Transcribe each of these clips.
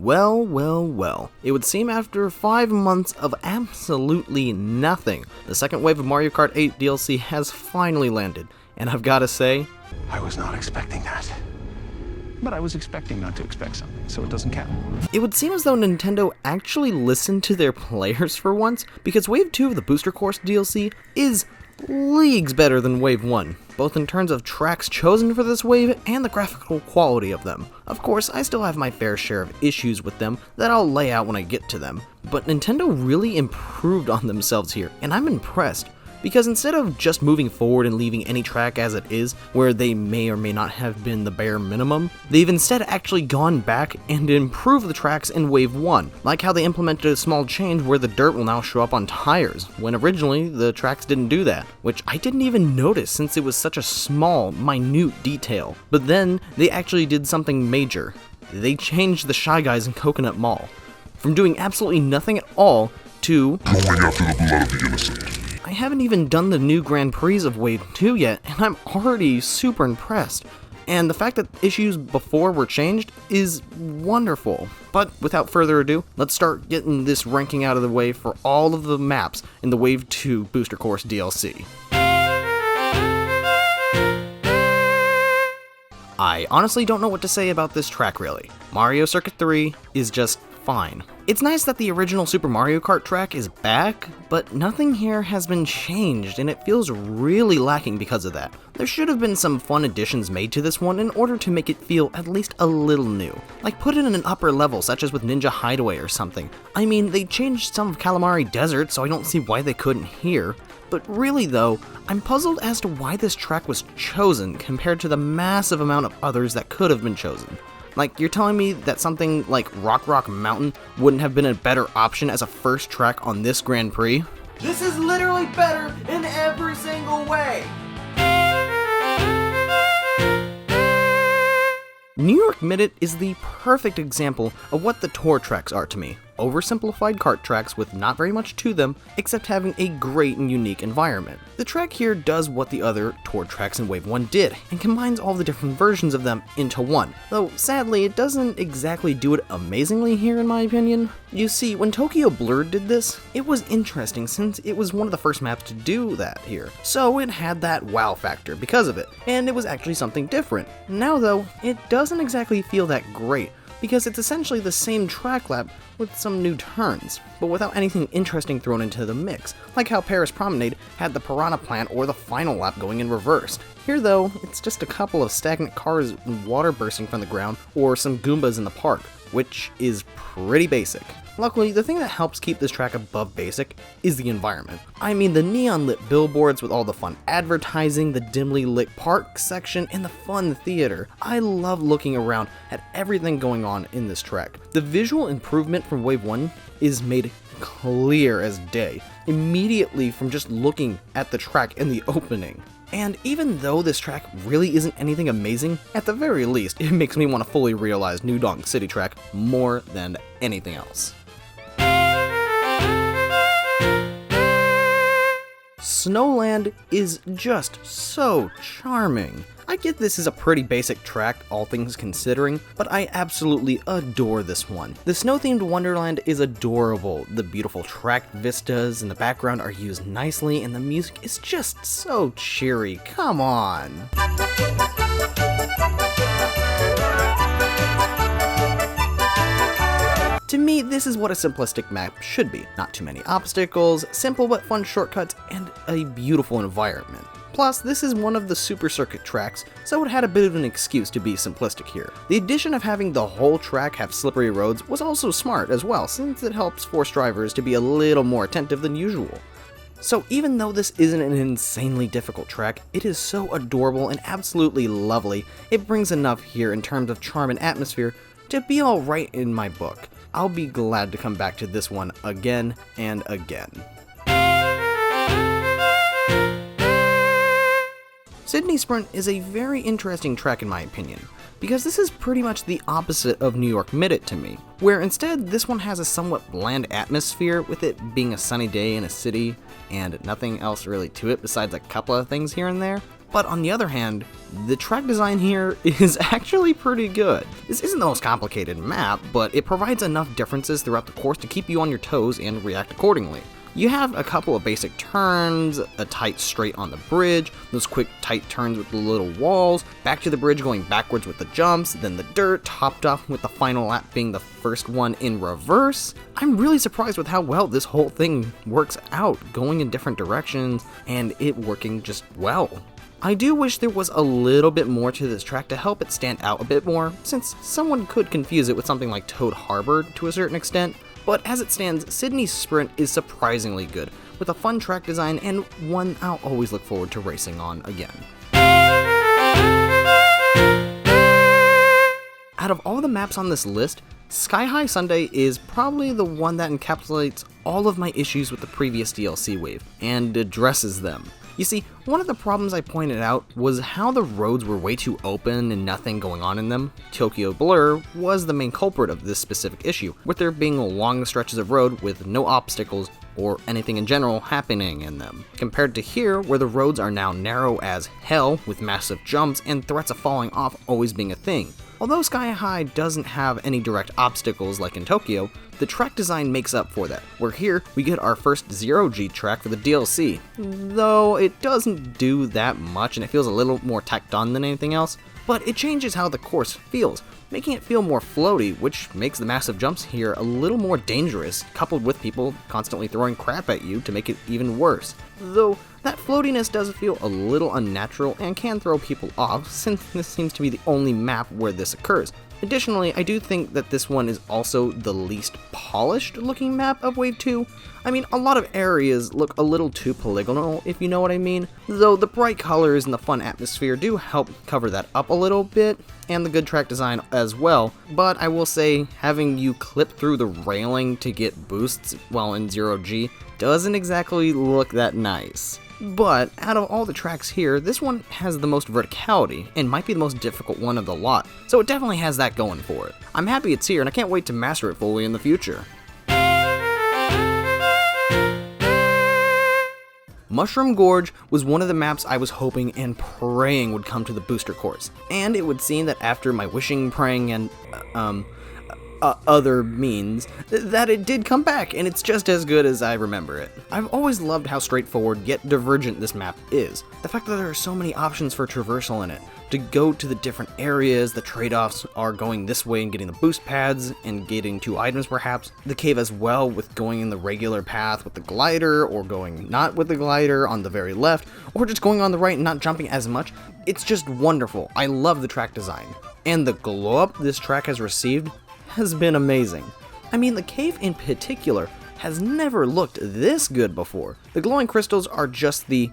Well, well, well. It would seem after 5 months of absolutely nothing, the second wave of Mario Kart 8 DLC has finally landed, and I've gotta say, I was not expecting that. But I was expecting not to expect something, so it doesn't count. it would seem as though Nintendo actually listened to their players for once, because Wave 2 of the Booster Course DLC is leagues better than Wave 1, both in terms of tracks chosen for this wave and the graphical quality of them. Of course, I still have my fair share of issues with them that I'll lay out when I get to them, but Nintendo really improved on themselves here, and I'm impressed. Because instead of just moving forward and leaving any track as it is, where they may or may not have been the bare minimum, they've instead actually gone back and improved the tracks in Wave 1, like how they implemented a small change where the dirt will now show up on tires, when originally the tracks didn't do that, which I didn't even notice since it was such a small, minute detail. But then, they actually did something major. They changed the Shy Guys in Coconut Mall, from doing absolutely nothing at all to going after the blood of the innocent. I haven't even done the new Grand Prix of Wave 2 yet, and I'm already super impressed. And the fact that issues before were changed is wonderful. But without further ado, let's start getting this ranking out of the way for all of the maps in the Wave 2 Booster Course DLC. I honestly don't know what to say about this track really. Mario Circuit 3 is just fine. It's nice that the original Super Mario Kart track is back, but nothing here has been changed and it feels really lacking because of that. There should have been some fun additions made to this one in order to make it feel at least a little new. Like put it in an upper level such as with Ninja Hideaway or something. I mean, they changed some of Calamari Desert, so I don't see why they couldn't here. But really though, I'm puzzled as to why this track was chosen compared to the massive amount of others that could have been chosen. Like, you're telling me that something like Rock Mountain wouldn't have been a better option as a first track on this Grand Prix? This is literally better in every single way! New York Minute is the perfect example of what the tour tracks are to me. Oversimplified kart tracks with not very much to them, except having a great and unique environment. The track here does what the other tour tracks in Wave 1 did, and combines all the different versions of them into one, though sadly it doesn't exactly do it amazingly here in my opinion. You see, when Tokyo Blurred did this, it was interesting since it was one of the first maps to do that here, so it had that wow factor because of it, and it was actually something different. Now though, it doesn't exactly feel that great, because it's essentially the same track lap with some new turns, but without anything interesting thrown into the mix, like how Paris Promenade had the Piranha Plant or the final lap going in reverse. Here though, it's just a couple of stagnant cars and water bursting from the ground, or some Goombas in the park, which is pretty basic. Luckily, the thing that helps keep this track above basic is the environment. I mean, the neon lit billboards with all the fun advertising, the dimly lit park section, and the fun theater. I love looking around at everything going on in this track. The visual improvement from Wave 1 is made clear as day, immediately from just looking at the track in the opening. And even though this track really isn't anything amazing, at the very least, it makes me want to fully realize New Donk City track more than anything else. Snowland is just so charming. I get this is a pretty basic track, all things considering, but I absolutely adore this one. The snow-themed Wonderland is adorable. The beautiful track vistas in the background are used nicely, and the music is just so cheery. Come on! To me, this is what a simplistic map should be. Not too many obstacles, simple but fun shortcuts, and a beautiful environment. Plus, this is one of the Super Circuit tracks, so it had a bit of an excuse to be simplistic here. The addition of having the whole track have slippery roads was also smart as well, since it helps force drivers to be a little more attentive than usual. So even though this isn't an insanely difficult track, it is so adorable and absolutely lovely. It brings enough here in terms of charm and atmosphere to be alright in my book. I'll be glad to come back to this one again and again. Sydney Sprint is a very interesting track in my opinion, because this is pretty much the opposite of New York Minute to me, where instead this one has a somewhat bland atmosphere with it being a sunny day in a city and nothing else really to it besides a couple of things here and there. But on the other hand, the track design here is actually pretty good. This isn't the most complicated map, but it provides enough differences throughout the course to keep you on your toes and react accordingly. You have a couple of basic turns, a tight straight on the bridge, those quick tight turns with the little walls, back to the bridge going backwards with the jumps, then the dirt, topped off with the final lap being the first one in reverse. I'm really surprised with how well this whole thing works out, going in different directions, and it working just well. I do wish there was a little bit more to this track to help it stand out a bit more, since someone could confuse it with something like Toad Harbor to a certain extent. But as it stands, Sydney's Sprint is surprisingly good, with a fun track design and one I'll always look forward to racing on again. Out of all the maps on this list, Sky High Sundae is probably the one that encapsulates all of my issues with the previous DLC wave, and addresses them. You see, one of the problems I pointed out was how the roads were way too open and nothing going on in them. Tokyo Blur was the main culprit of this specific issue, with there being long stretches of road with no obstacles or anything in general happening in them, compared to here where the roads are now narrow as hell with massive jumps and threats of falling off always being a thing. Although Sky High doesn't have any direct obstacles like in Tokyo, the track design makes up for that, where here we get our first zero-G track for the DLC, though it doesn't do that much and it feels a little more tacked on than anything else, but it changes how the course feels, making it feel more floaty, which makes the massive jumps here a little more dangerous, coupled with people constantly throwing crap at you to make it even worse. Though that floatiness does feel a little unnatural and can throw people off, since this seems to be the only map where this occurs. Additionally, I do think that this one is also the least polished looking map of Wave 2. I mean, a lot of areas look a little too polygonal, if you know what I mean, though the bright colors and the fun atmosphere do help cover that up a little bit, and the good track design as well, but I will say, having you clip through the railing to get boosts while in zero-G doesn't exactly look that nice. But out of all the tracks here, this one has the most verticality, and might be the most difficult one of the lot, so it definitely has that going for it. I'm happy it's here, and I can't wait to master it fully in the future. Mushroom Gorge was one of the maps I was hoping and praying would come to the booster course, and it would seem that after my wishing, praying, and other means, that it did come back, and it's just as good as I remember it. I've always loved how straightforward yet divergent this map is. The fact that there are so many options for traversal in it. To go to the different areas, the trade-offs are going this way and getting the boost pads, and getting 2 items perhaps. The cave as well, with going in the regular path with the glider, or going not with the glider on the very left, or just going on the right and not jumping as much. It's just wonderful. I love the track design. And the glow-up this track has received has been amazing. I mean, the cave in particular has never looked this good before. The glowing crystals are just the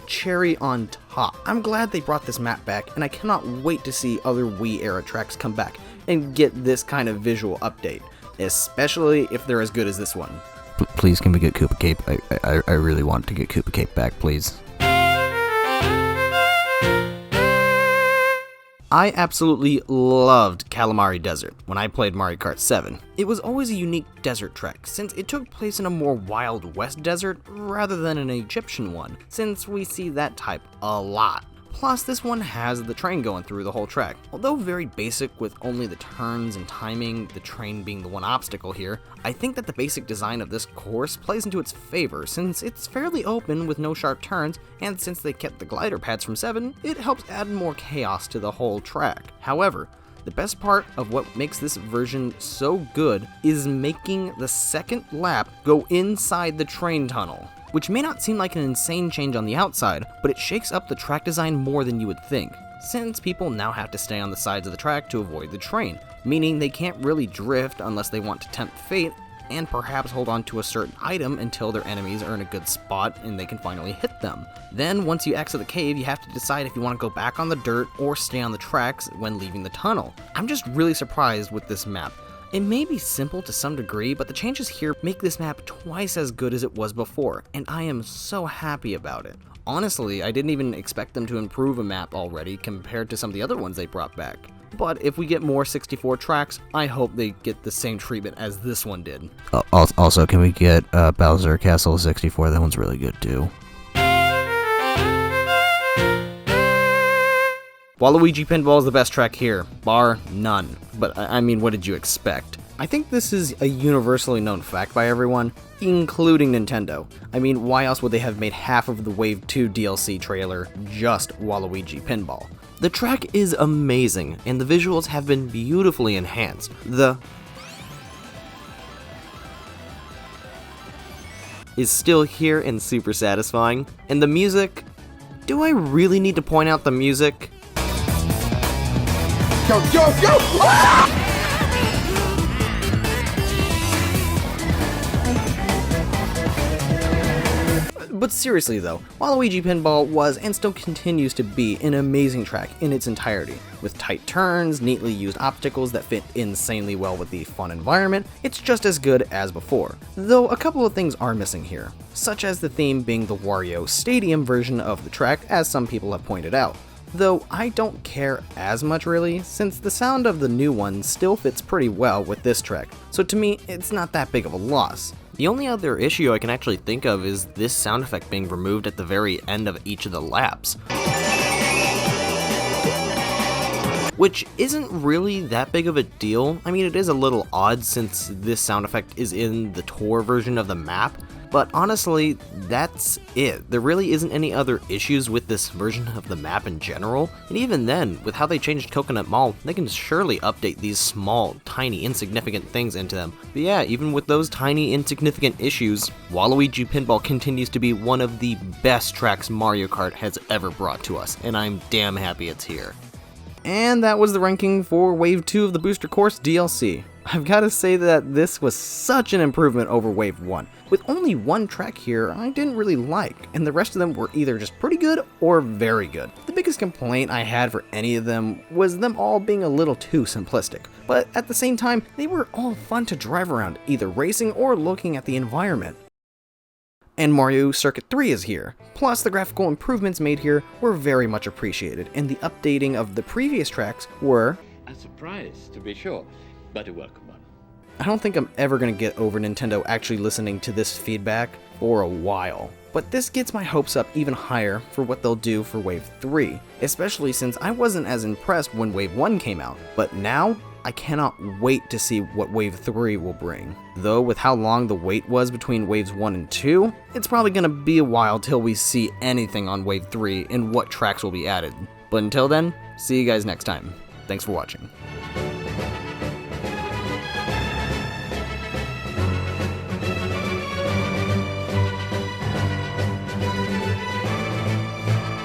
cherry on top. I'm glad they brought this map back, and I cannot wait to see other Wii era tracks come back and get this kind of visual update, especially if they're as good as this one. Please, can we get Koopa Cape? I really want to get Koopa Cape back, please. I absolutely loved Calamari Desert when I played Mario Kart 7. It was always a unique desert trek, since it took place in a more Wild West desert rather than an Egyptian one, since we see that type a lot. Plus, this one has the train going through the whole track. Although very basic with only the turns and timing, the train being the one obstacle here, I think that the basic design of this course plays into its favor, since it's fairly open with no sharp turns, and since they kept the glider pads from 7, it helps add more chaos to the whole track. However, the best part of what makes this version so good is making the second lap go inside the train tunnel, which may not seem like an insane change on the outside, but it shakes up the track design more than you would think, since people now have to stay on the sides of the track to avoid the train, meaning they can't really drift unless they want to tempt fate and perhaps hold on to a certain item until their enemies are in a good spot and they can finally hit them. Then once you exit the cave, you have to decide if you want to go back on the dirt or stay on the tracks when leaving the tunnel. I'm just really surprised with this map. It may be simple to some degree, but the changes here make this map twice as good as it was before, and I am so happy about it. Honestly, I didn't even expect them to improve a map already compared to some of the other ones they brought back. But if we get more 64 tracks, I hope they get the same treatment as this one did. Also, can we get Bowser Castle 64? That one's really good too. Waluigi Pinball is the best track here, bar none. But I mean, what did you expect? I think this is a universally known fact by everyone, including Nintendo. I mean, why else would they have made half of the Wave 2 DLC trailer just Waluigi Pinball? The track is amazing, and the visuals have been beautifully enhanced. The is still here and super satisfying, and the music, do I really need to point out the music? Go, go, go! Ah! But seriously though, Waluigi Pinball was and still continues to be an amazing track in its entirety. With tight turns, neatly used obstacles that fit insanely well with the fun environment, it's just as good as before. Though a couple of things are missing here, such as the theme being the Wario Stadium version of the track, as some people have pointed out. Though I don't care as much really, since the sound of the new one still fits pretty well with this track, so to me it's not that big of a loss. The only other issue I can actually think of is this sound effect being removed at the very end of each of the laps. Which isn't really that big of a deal. I mean, it is a little odd since this sound effect is in the tour version of the map, but honestly, that's it. There really isn't any other issues with this version of the map in general, and even then, with how they changed Coconut Mall, they can surely update these small, tiny, insignificant things into them. But yeah, even with those tiny, insignificant issues, Waluigi Pinball continues to be one of the best tracks Mario Kart has ever brought to us, and I'm damn happy it's here. And that was the ranking for Wave 2 of the Booster Course DLC. I've got to say that this was such an improvement over Wave 1. With only one track here I didn't really like, and the rest of them were either just pretty good or very good. The biggest complaint I had for any of them was them all being a little too simplistic, but at the same time, they were all fun to drive around, either racing or looking at the environment. And Mario Circuit 3 is here. Plus, the graphical improvements made here were very much appreciated, and the updating of the previous tracks were a surprise, to be sure, but a welcome one. I don't think I'm ever going to get over Nintendo actually listening to this feedback for a while. But this gets my hopes up even higher for what they'll do for Wave 3, especially since I wasn't as impressed when Wave 1 came out, but now I cannot wait to see what Wave 3 will bring. Though with how long the wait was between Waves 1 and 2, it's probably going to be a while till we see anything on Wave 3 and what tracks will be added. But until then, see you guys next time. Thanks for watching.